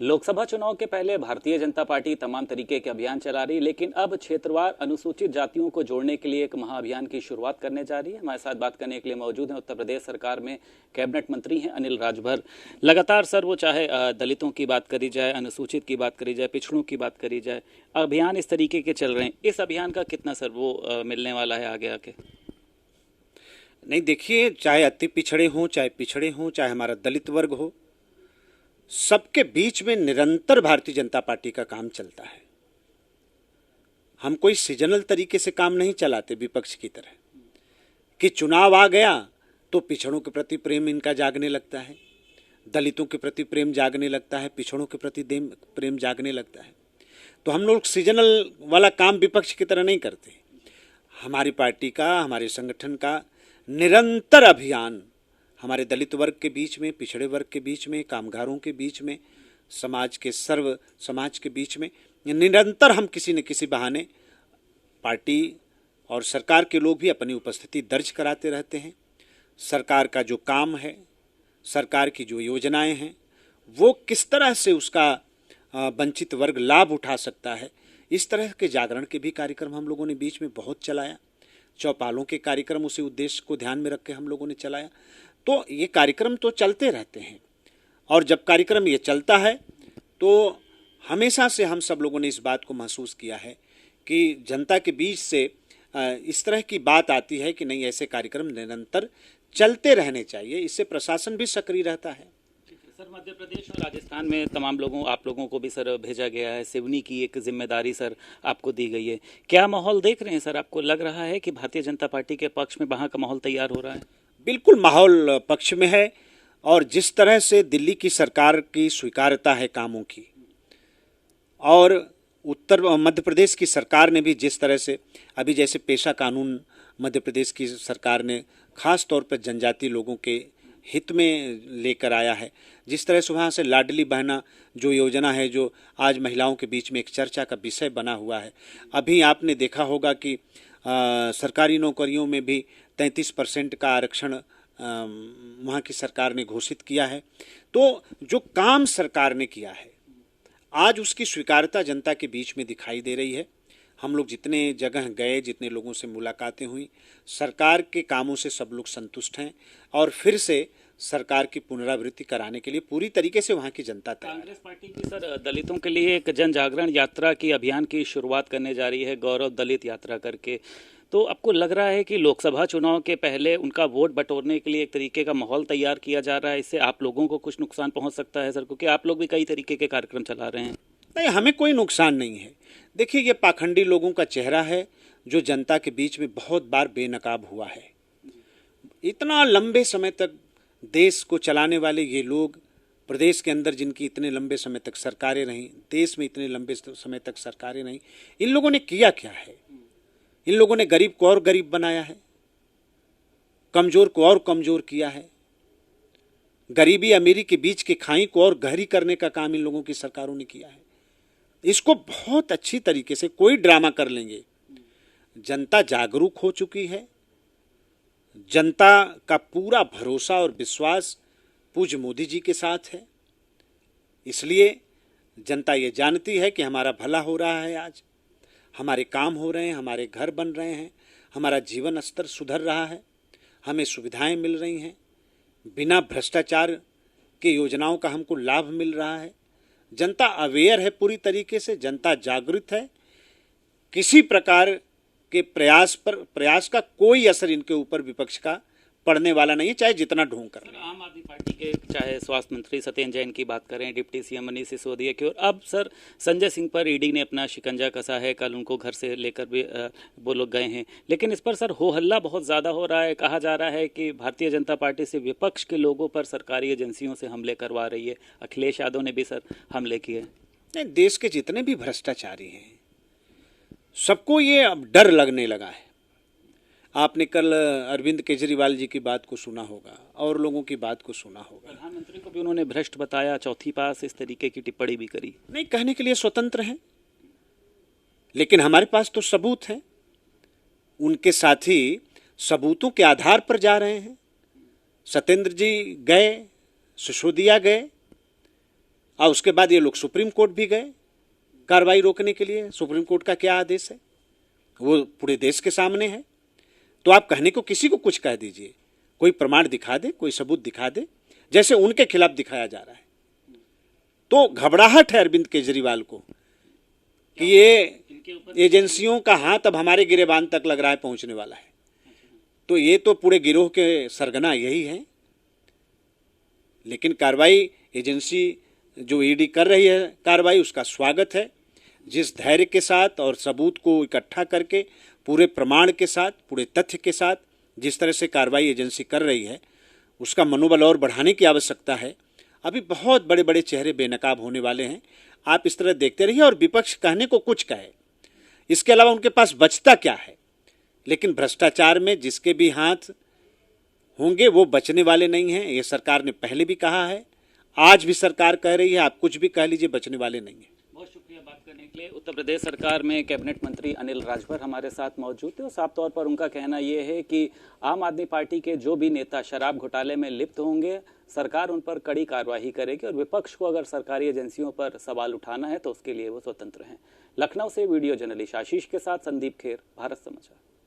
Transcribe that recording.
लोकसभा चुनाव के पहले भारतीय जनता पार्टी तमाम तरीके के अभियान चला रही है, लेकिन अब क्षेत्रवार अनुसूचित जातियों को जोड़ने के लिए एक महाअभियान की शुरुआत करने जा रही है। हमारे साथ बात करने के लिए मौजूद हैं उत्तर प्रदेश सरकार में कैबिनेट मंत्री हैं अनिल राजभर। लगातार सर वो चाहे दलितों की बात करी जाए, अनुसूचित की बात करी जाए, पिछड़ों की बात करी जाए, अभियान इस तरीके के चल रहे हैं। इस अभियान का कितना सर वो मिलने वाला है आगे आके? नहीं, देखिए, चाहे अति पिछड़े हों, चाहे पिछड़े हों, चाहे हमारा दलित वर्ग हो, सबके बीच में निरंतर भारतीय जनता पार्टी का काम चलता है। हम कोई सीजनल तरीके से काम नहीं चलाते विपक्ष की तरह कि चुनाव आ गया तो पिछड़ों के प्रति प्रेम इनका जागने लगता है, दलितों के प्रति प्रेम जागने लगता है, पिछड़ों के प्रति प्रेम जागने लगता है। तो हम लोग सीजनल वाला काम विपक्ष की तरह नहीं करते। हमारी पार्टी का, हमारे संगठन का निरंतर अभियान हमारे दलित वर्ग के बीच में, पिछड़े वर्ग के बीच में, कामगारों के बीच में, समाज के सर्व समाज के बीच में निरंतर हम किसी न किसी बहाने पार्टी और सरकार के लोग भी अपनी उपस्थिति दर्ज कराते रहते हैं। सरकार का जो काम है, सरकार की जो योजनाएं हैं, वो किस तरह से उसका वंचित वर्ग लाभ उठा सकता है, इस तरह के जागरण के भी कार्यक्रम हम लोगों ने बीच में बहुत चलाया। चौपालों के कार्यक्रम उसी उद्देश्य को ध्यान में रख के हम लोगों ने चलाया। तो ये कार्यक्रम तो चलते रहते हैं, और जब कार्यक्रम ये चलता है तो हमेशा से हम सब लोगों ने इस बात को महसूस किया है कि जनता के बीच से इस तरह की बात आती है कि नहीं, ऐसे कार्यक्रम निरंतर चलते रहने चाहिए। इससे प्रशासन भी सक्रिय रहता है। सर, मध्य प्रदेश और राजस्थान में तमाम आप लोगों को भी सर भेजा गया है। सिवनी की एक जिम्मेदारी सर आपको दी गई है। क्या माहौल देख रहे हैं सर? आपको लग रहा है कि भारतीय जनता पार्टी के पक्ष में वहाँ का माहौल तैयार हो रहा है? बिल्कुल माहौल पक्ष में है, और जिस तरह से दिल्ली की सरकार की स्वीकार्यता है कामों की, और मध्य प्रदेश की सरकार ने भी जिस तरह से अभी जैसे पेशा कानून मध्य प्रदेश की सरकार ने खास तौर पर जनजातीय लोगों के हित में लेकर आया है, जिस तरह से वहाँ से लाडली बहना जो योजना है, जो आज महिलाओं के बीच में एक चर्चा का विषय बना हुआ है। अभी आपने देखा होगा कि सरकारी नौकरियों में भी 33% का आरक्षण वहाँ की सरकार ने घोषित किया है। तो जो काम सरकार ने किया है, आज उसकी स्वीकार्यता जनता के बीच में दिखाई दे रही है। हम लोग जितने जगह गए, जितने लोगों से मुलाकातें हुई, सरकार के कामों से सब लोग संतुष्ट हैं, और फिर से सरकार की पुनरावृत्ति कराने के लिए पूरी तरीके से वहाँ की जनता तैयार है। कांग्रेस पार्टी की सर दलितों के लिए एक जन जागरण यात्रा की अभियान की शुरुआत करने जा रही है, गौरव दलित यात्रा करके। तो आपको लग रहा है कि लोकसभा चुनाव के पहले उनका वोट बटोरने के लिए एक तरीके का माहौल तैयार किया जा रहा है? इससे आप लोगों को कुछ नुकसान पहुंच सकता है सर, क्योंकि आप लोग भी कई तरीके के कार्यक्रम चला रहे हैं? नहीं, हमें कोई नुकसान नहीं है। देखिए, ये पाखंडी लोगों का चेहरा है जो जनता के बीच में बहुत बार बेनकाब हुआ है। इतना लंबे समय तक देश को चलाने वाले ये लोग, प्रदेश के अंदर जिनकी इतने लंबे समय तक सरकारें रहीं, देश में इतने लंबे समय तक सरकारें रहीं, इन लोगों ने किया क्या है? इन लोगों ने गरीब को और गरीब बनाया है, कमजोर को और कमजोर किया है, गरीबी अमीरी के बीच की खाई को और गहरी करने का काम इन लोगों की सरकारों ने किया है। इसको बहुत अच्छी तरीके से कोई ड्रामा कर लेंगे। जनता जागरूक हो चुकी है। जनता का पूरा भरोसा और विश्वास पूज्य मोदी जी के साथ है। इसलिए जनता ये जानती है कि हमारा भला हो रहा है, आज हमारे काम हो रहे हैं, हमारे घर बन रहे हैं, हमारा जीवन स्तर सुधर रहा है, हमें सुविधाएं मिल रही हैं, बिना भ्रष्टाचार के योजनाओं का हमको लाभ मिल रहा है। जनता अवेयर है पूरी तरीके से, जनता जागृत है। किसी प्रकार के प्रयास का कोई असर इनके ऊपर विपक्ष का पड़ने वाला नहीं है, चाहे जितना ढोंग कर लें। आम आदमी पार्टी के चाहे स्वास्थ्य मंत्री सत्येंद्र जैन की बात करें, डिप्टी सीएम मनीष सिसोदिया की, और अब सर संजय सिंह पर ईडी ने अपना शिकंजा कसा है। कल उनको घर से लेकर भी वो लोग गए हैं, लेकिन इस पर सर हो हल्ला बहुत ज़्यादा हो रहा है। कहा जा रहा है कि भारतीय जनता पार्टी से विपक्ष के लोगों पर सरकारी एजेंसियों से हमले करवा रही है। अखिलेश यादव ने भी सर हमले किए। नहीं, देश के जितने भी भ्रष्टाचारी हैं सबको ये अब डर लगने लगा है। आपने कल अरविंद केजरीवाल जी की बात को सुना होगा, और लोगों की बात को सुना होगा। प्रधानमंत्री को भी उन्होंने भ्रष्ट बताया, चौथी पास, इस तरीके की टिप्पणी भी करी। नहीं, कहने के लिए स्वतंत्र हैं, लेकिन हमारे पास तो सबूत हैं। उनके साथी सबूतों के आधार पर जा रहे हैं। सत्येंद्र जी गए, सिसोदिया गए, और उसके बाद ये लोग सुप्रीम कोर्ट भी गए कार्रवाई रोकने के लिए। सुप्रीम कोर्ट का क्या आदेश है वो पूरे देश के सामने है। तो आप कहने को किसी को कुछ कह दीजिए, कोई प्रमाण दिखा दे, कोई सबूत दिखा दे, जैसे उनके खिलाफ दिखाया जा रहा है। तो घबराहट है अरविंद केजरीवाल को कि ये एजेंसियों का हाथ अब हमारे गिरेबान तक लग रहा है पहुंचने वाला है। तो ये तो पूरे गिरोह के सरगना यही है। लेकिन कार्रवाई एजेंसी जो ईडी कर रही है कार्रवाई, उसका स्वागत है। जिस धैर्य के साथ और सबूत को इकट्ठा करके पूरे प्रमाण के साथ, पूरे तथ्य के साथ जिस तरह से कार्रवाई एजेंसी कर रही है, उसका मनोबल और बढ़ाने की आवश्यकता है। अभी बहुत बड़े बड़े चेहरे बेनकाब होने वाले हैं। आप इस तरह देखते रहिए और विपक्ष कहने को कुछ कहे, इसके अलावा उनके पास बचता क्या है। लेकिन भ्रष्टाचार में जिसके भी हाथ होंगे वो बचने वाले नहीं हैं। ये सरकार ने पहले भी कहा है, आज भी सरकार कह रही है, आप कुछ भी कह लीजिए, बचने वाले नहीं हैं। बहुत शुक्रिया बात करने के लिए। उत्तर प्रदेश सरकार में कैबिनेट मंत्री अनिल राजभर हमारे साथ मौजूद थे और साफ तौर पर उनका कहना यह है कि आम आदमी पार्टी के जो भी नेता शराब घोटाले में लिप्त होंगे, सरकार उन पर कड़ी कार्रवाई करेगी और विपक्ष को अगर सरकारी एजेंसियों पर सवाल उठाना है तो उसके लिए वो स्वतंत्र हैं। लखनऊ से वीडियो जर्नलिस्ट आशीष के साथ संदीप खेर, भारत समाचार।